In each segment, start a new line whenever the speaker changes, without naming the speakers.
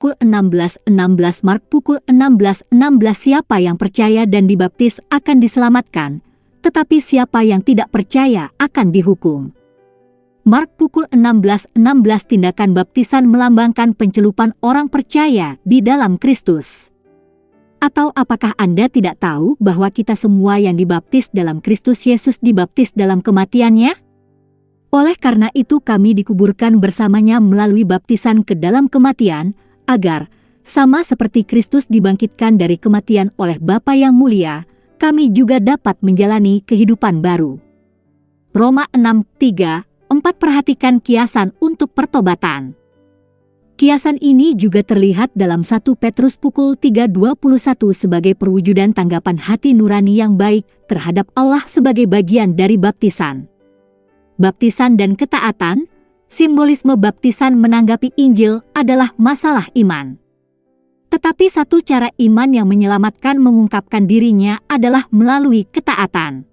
pukul 16.16 Mark pukul 16.16 Siapa yang percaya dan dibaptis akan diselamatkan, tetapi siapa yang tidak percaya akan dihukum. Mark pukul 16.16 Tindakan baptisan melambangkan pencelupan orang percaya di dalam Kristus. Atau apakah Anda tidak tahu bahwa kita semua yang dibaptis dalam Kristus Yesus dibaptis dalam kematiannya? Oleh karena itu kami dikuburkan bersamanya melalui baptisan ke dalam kematian, agar, sama seperti Kristus dibangkitkan dari kematian oleh Bapa yang mulia, kami juga dapat menjalani kehidupan baru. Roma 6:3-4 Perhatikan kiasan untuk pertobatan. Kiasan ini juga terlihat dalam 1 Petrus pukul 3:21 sebagai perwujudan tanggapan hati nurani yang baik terhadap Allah sebagai bagian dari baptisan. Baptisan dan ketaatan, simbolisme baptisan menanggapi Injil adalah masalah iman. Tetapi satu cara iman yang menyelamatkan mengungkapkan dirinya adalah melalui ketaatan.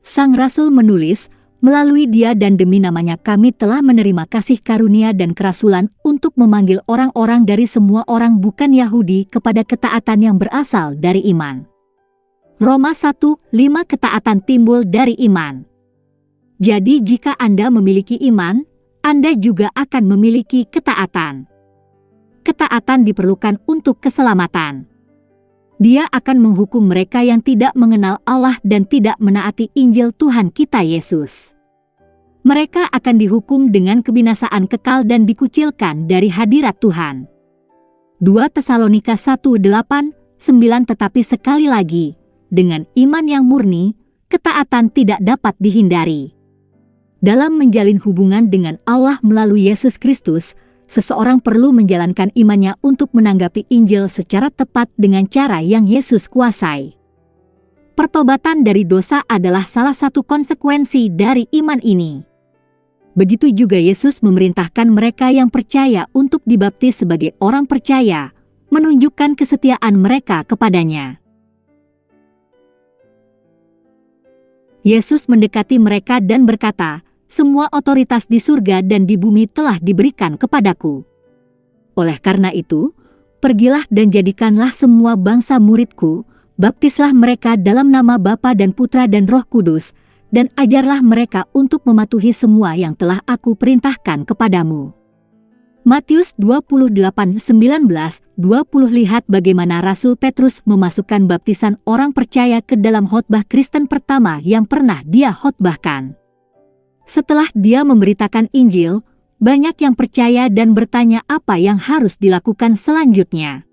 Sang Rasul menulis, melalui Dia dan demi namanya kami telah menerima kasih karunia dan kerasulan untuk memanggil orang-orang dari semua orang bukan Yahudi kepada ketaatan yang berasal dari iman. Roma 1:5 Ketaatan timbul dari iman. Jadi jika Anda memiliki iman, Anda juga akan memiliki ketaatan. Ketaatan diperlukan untuk keselamatan. Dia akan menghukum mereka yang tidak mengenal Allah dan tidak menaati Injil Tuhan kita Yesus. Mereka akan dihukum dengan kebinasaan kekal dan dikucilkan dari hadirat Tuhan. 2 Tesalonika 1:8-9 Tetapi sekali lagi, dengan iman yang murni, ketaatan tidak dapat dihindari. Dalam menjalin hubungan dengan Allah melalui Yesus Kristus, seseorang perlu menjalankan imannya untuk menanggapi Injil secara tepat dengan cara yang Yesus kuasai. Pertobatan dari dosa adalah salah satu konsekuensi dari iman ini. Begitu juga Yesus memerintahkan mereka yang percaya untuk dibaptis sebagai orang percaya, menunjukkan kesetiaan mereka kepadanya. Yesus mendekati mereka dan berkata, "Semua otoritas di surga dan di bumi telah diberikan kepadaku. Oleh karena itu, pergilah dan jadikanlah semua bangsa muridku, baptislah mereka dalam nama Bapa dan Putra dan Roh Kudus, dan ajarlah mereka untuk mematuhi semua yang telah aku perintahkan kepadamu." Matius 28:19-20 Lihat bagaimana Rasul Petrus memasukkan baptisan orang percaya ke dalam khotbah Kristen pertama yang pernah dia khotbahkan. Setelah dia memberitakan Injil, banyak yang percaya dan bertanya apa yang harus dilakukan selanjutnya.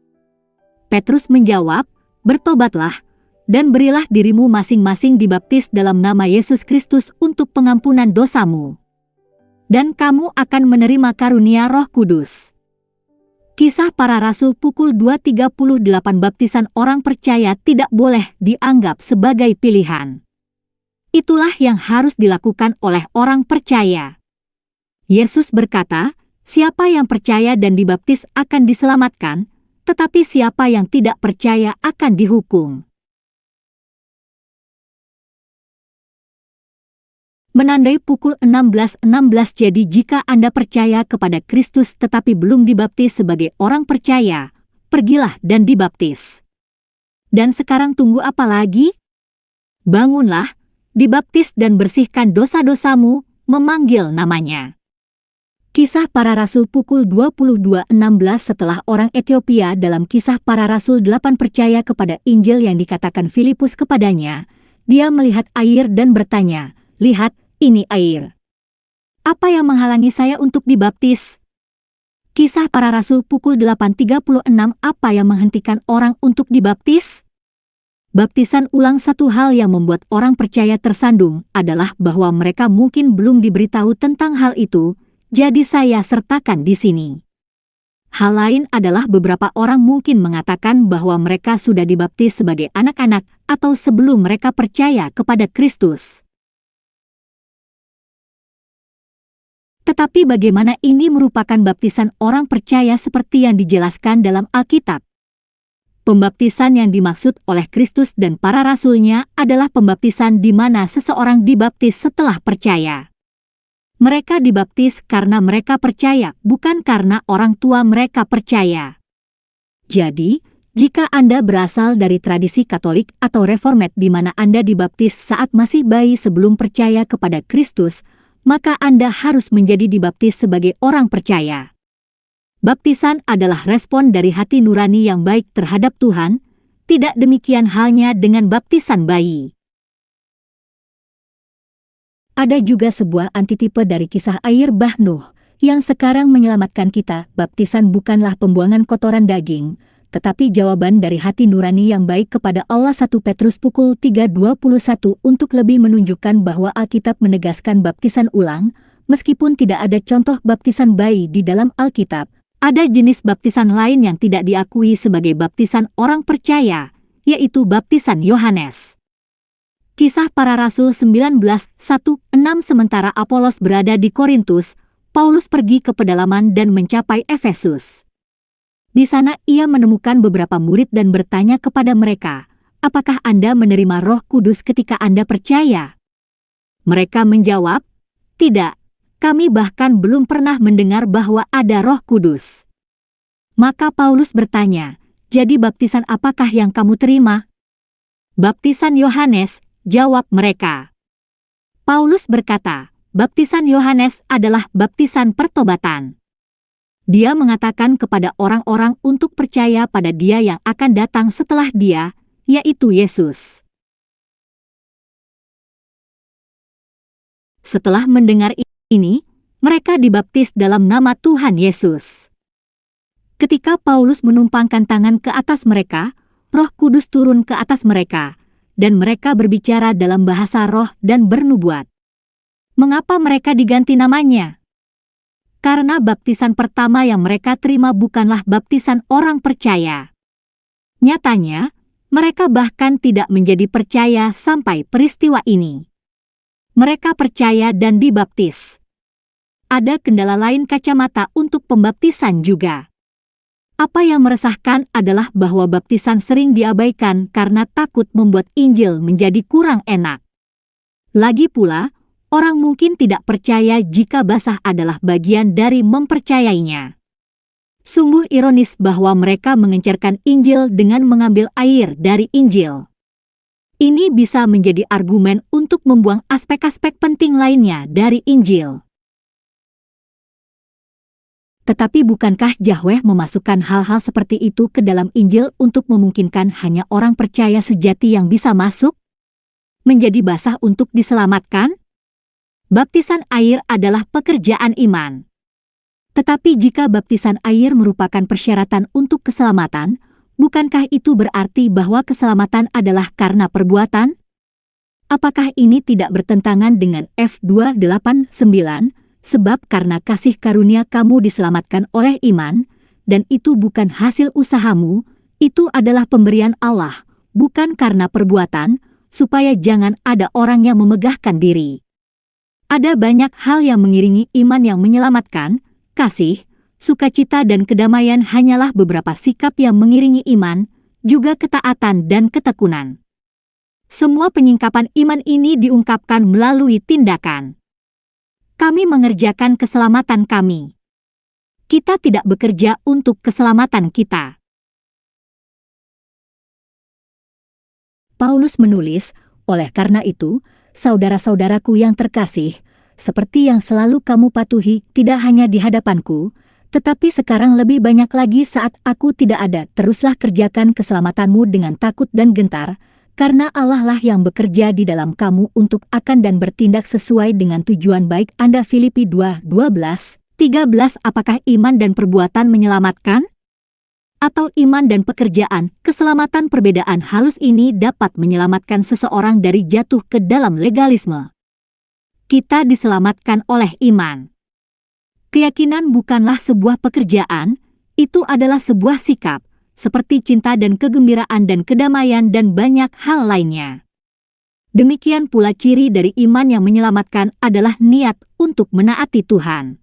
Petrus menjawab, "Bertobatlah, dan berilah dirimu masing-masing dibaptis dalam nama Yesus Kristus untuk pengampunan dosamu. Dan kamu akan menerima karunia Roh Kudus." Kisah Para Rasul pukul 2:38 Baptisan orang percaya tidak boleh dianggap sebagai pilihan. Itulah yang harus dilakukan oleh orang percaya. Yesus berkata, "Siapa yang percaya dan dibaptis akan diselamatkan, tetapi siapa yang tidak percaya akan dihukum." Menandai pukul 16:16 Jadi jika Anda percaya kepada Kristus tetapi belum dibaptis sebagai orang percaya, pergilah dan dibaptis. Dan sekarang tunggu apa lagi? Bangunlah, dibaptis dan bersihkan dosa-dosamu, memanggil namanya. Kisah Para Rasul pukul 22:16 Setelah orang Ethiopia dalam Kisah Para Rasul 8 percaya kepada Injil yang dikatakan Filipus kepadanya, dia melihat air dan bertanya, "Lihat, ini air. Apa yang menghalangi saya untuk dibaptis?" Kisah Para Rasul pukul 8:36 Apa yang menghentikan orang untuk dibaptis? Baptisan ulang. Satu hal yang membuat orang percaya tersandung adalah bahwa mereka mungkin belum diberitahu tentang hal itu, jadi saya sertakan di sini. Hal lain adalah beberapa orang mungkin mengatakan bahwa mereka sudah dibaptis sebagai anak-anak atau sebelum mereka percaya kepada Kristus. Tetapi bagaimana ini merupakan baptisan orang percaya seperti yang dijelaskan dalam Alkitab? Pembaptisan yang dimaksud oleh Kristus dan para rasulnya adalah pembaptisan di mana seseorang dibaptis setelah percaya. Mereka dibaptis karena mereka percaya, bukan karena orang tua mereka percaya. Jadi, jika Anda berasal dari tradisi Katolik atau Reformed di mana Anda dibaptis saat masih bayi sebelum percaya kepada Kristus, maka Anda harus menjadi dibaptis sebagai orang percaya. Baptisan adalah respon dari hati nurani yang baik terhadap Tuhan, tidak demikian halnya dengan baptisan bayi. Ada juga sebuah antitipe dari kisah air bah Nuh, yang sekarang menyelamatkan kita. Baptisan bukanlah pembuangan kotoran daging, tetapi jawaban dari hati nurani yang baik kepada Allah. 1 Petrus pukul 3:21 untuk lebih menunjukkan bahwa Alkitab menegaskan baptisan ulang, meskipun tidak ada contoh baptisan bayi di dalam Alkitab. Ada jenis baptisan lain yang tidak diakui sebagai baptisan orang percaya, yaitu baptisan Yohanes. Kisah Para Rasul 19:1-6. Sementara Apolos berada di Korintus, Paulus pergi ke pedalaman dan mencapai Efesus. Di sana ia menemukan beberapa murid dan bertanya kepada mereka, "Apakah Anda menerima Roh Kudus ketika Anda percaya?" Mereka menjawab, "Tidak, kami bahkan belum pernah mendengar bahwa ada Roh Kudus." Maka Paulus bertanya, "Jadi baptisan apakah yang kamu terima?" "Baptisan Yohanes," jawab mereka. Paulus berkata, baptisan Yohanes adalah baptisan pertobatan. Dia mengatakan kepada orang-orang untuk percaya pada Dia yang akan datang setelah dia, yaitu Yesus. Setelah mendengar ini, mereka dibaptis dalam nama Tuhan Yesus. Ketika Paulus menumpangkan tangan ke atas mereka, Roh Kudus turun ke atas mereka, dan mereka berbicara dalam bahasa roh dan bernubuat. Mengapa mereka diganti namanya? Karena baptisan pertama yang mereka terima bukanlah baptisan orang percaya. Nyatanya, mereka bahkan tidak menjadi percaya sampai peristiwa ini. Mereka percaya dan dibaptis. Ada kendala lain kacamata untuk pembaptisan juga. Apa yang meresahkan adalah bahwa baptisan sering diabaikan karena takut membuat Injil menjadi kurang enak. Lagi pula, orang mungkin tidak percaya jika basah adalah bagian dari mempercayainya. Sungguh ironis bahwa mereka mengencerkan Injil dengan mengambil air dari Injil. Ini bisa menjadi argumen untuk membuang aspek-aspek penting lainnya dari Injil. Tetapi bukankah Yahweh memasukkan hal-hal seperti itu ke dalam Injil untuk memungkinkan hanya orang percaya sejati yang bisa masuk? Menjadi basah untuk diselamatkan? Baptisan air adalah pekerjaan iman. Tetapi jika baptisan air merupakan persyaratan untuk keselamatan, bukankah itu berarti bahwa keselamatan adalah karena perbuatan? Apakah ini tidak bertentangan dengan F2:8-9? Sebab karena kasih karunia kamu diselamatkan oleh iman, dan itu bukan hasil usahamu, itu adalah pemberian Allah, bukan karena perbuatan, supaya jangan ada orang yang memegahkan diri. Ada banyak hal yang mengiringi iman yang menyelamatkan, kasih, sukacita dan kedamaian hanyalah beberapa sikap yang mengiringi iman, juga ketaatan dan ketekunan. Semua penyingkapan iman ini diungkapkan melalui tindakan. Kami mengerjakan keselamatan kami. Kita tidak bekerja untuk keselamatan kita. Paulus menulis, oleh karena itu, saudara-saudaraku yang terkasih, seperti yang selalu kamu patuhi tidak hanya di hadapanku, tetapi sekarang lebih banyak lagi saat aku tidak ada, teruslah kerjakan keselamatanmu dengan takut dan gentar, karena Allah lah yang bekerja di dalam kamu untuk akan dan bertindak sesuai dengan tujuan baik Anda. Filipi 2:12-13. Apakah iman dan perbuatan menyelamatkan? Atau iman dan pekerjaan, keselamatan perbedaan halus ini dapat menyelamatkan seseorang dari jatuh ke dalam legalisme? Kita diselamatkan oleh iman. Keyakinan bukanlah sebuah pekerjaan, itu adalah sebuah sikap, seperti cinta dan kegembiraan dan kedamaian dan banyak hal lainnya. Demikian pula ciri dari iman yang menyelamatkan adalah niat untuk menaati Tuhan.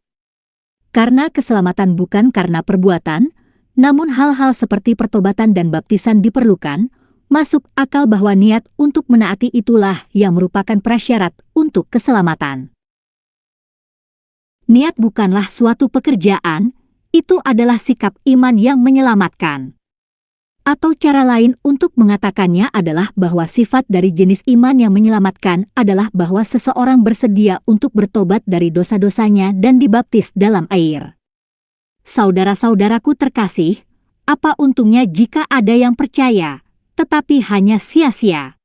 Karena keselamatan bukan karena perbuatan, namun hal-hal seperti pertobatan dan baptisan diperlukan, masuk akal bahwa niat untuk menaati itulah yang merupakan prasyarat untuk keselamatan. Niat bukanlah suatu pekerjaan, itu adalah sikap iman yang menyelamatkan. Atau cara lain untuk mengatakannya adalah bahwa sifat dari jenis iman yang menyelamatkan adalah bahwa seseorang bersedia untuk bertobat dari dosa-dosanya dan dibaptis dalam air. Saudara-saudaraku terkasih, apa untungnya jika ada yang percaya, tetapi hanya sia-sia?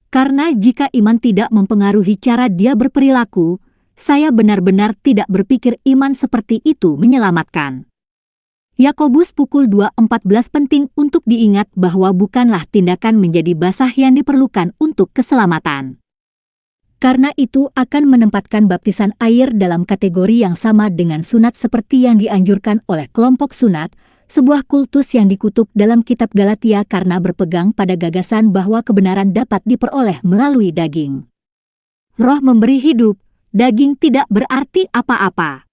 Karena jika iman tidak mempengaruhi cara dia berperilaku, saya benar-benar tidak berpikir iman seperti itu menyelamatkan. Yakobus pukul 2:14 penting untuk diingat bahwa bukanlah tindakan menjadi basah yang diperlukan untuk keselamatan. Karena itu akan menempatkan baptisan air dalam kategori yang sama dengan sunat seperti yang dianjurkan oleh kelompok sunat, sebuah kultus yang dikutuk dalam kitab Galatia karena berpegang pada gagasan bahwa kebenaran dapat diperoleh melalui daging. Roh memberi hidup, daging tidak berarti apa-apa.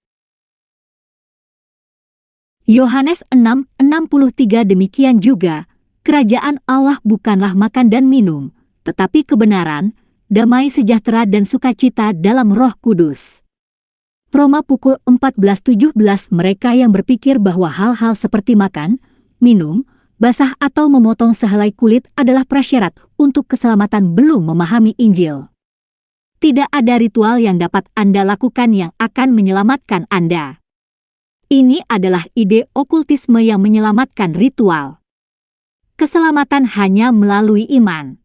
Yohanes 6:63 demikian juga, kerajaan Allah bukanlah makan dan minum, tetapi kebenaran, damai sejahtera dan sukacita dalam Roh Kudus. Roma pukul 14:17 mereka yang berpikir bahwa hal-hal seperti makan, minum, basah atau memotong sehelai kulit adalah prasyarat untuk keselamatan belum memahami Injil. Tidak ada ritual yang dapat Anda lakukan yang akan menyelamatkan Anda. Ini adalah ide okultisme yang menyelamatkan ritual. Keselamatan hanya melalui iman.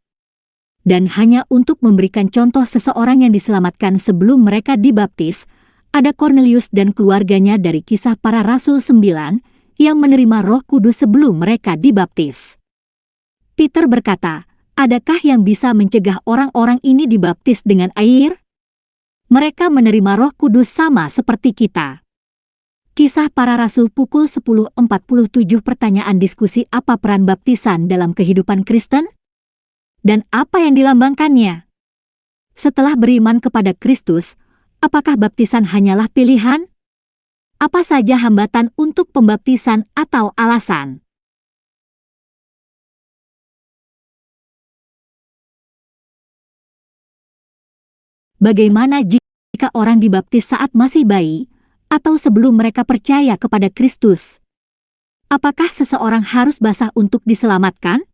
Dan hanya untuk memberikan contoh seseorang yang diselamatkan sebelum mereka dibaptis, ada Cornelius dan keluarganya dari Kisah Para Rasul 9 yang menerima Roh Kudus sebelum mereka dibaptis. Peter berkata, adakah yang bisa mencegah orang-orang ini dibaptis dengan air? Mereka menerima Roh Kudus sama seperti kita. Kisah Para Rasul pukul 10:47 pertanyaan diskusi apa peran baptisan dalam kehidupan Kristen? Dan apa yang dilambangkannya? Setelah beriman kepada Kristus, apakah baptisan hanyalah pilihan? Apa saja hambatan untuk pembaptisan atau alasan? Bagaimana jika orang dibaptis saat masih bayi, atau sebelum mereka percaya kepada Kristus? Apakah seseorang harus basah untuk diselamatkan?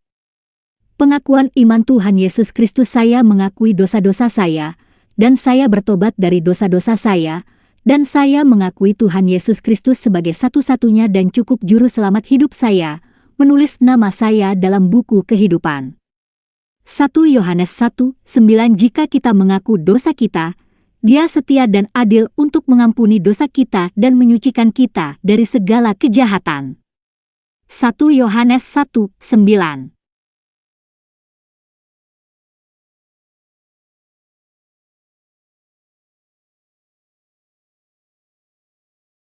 Pengakuan iman Tuhan Yesus Kristus, saya mengakui dosa-dosa saya, dan saya bertobat dari dosa-dosa saya, dan saya mengakui Tuhan Yesus Kristus sebagai satu-satunya dan cukup juru selamat hidup saya, menulis nama saya dalam buku kehidupan. 1 Yohanes 1:9 Jika kita mengaku dosa kita, Dia setia dan adil untuk mengampuni dosa kita dan menyucikan kita dari segala kejahatan. 1 Yohanes 1:9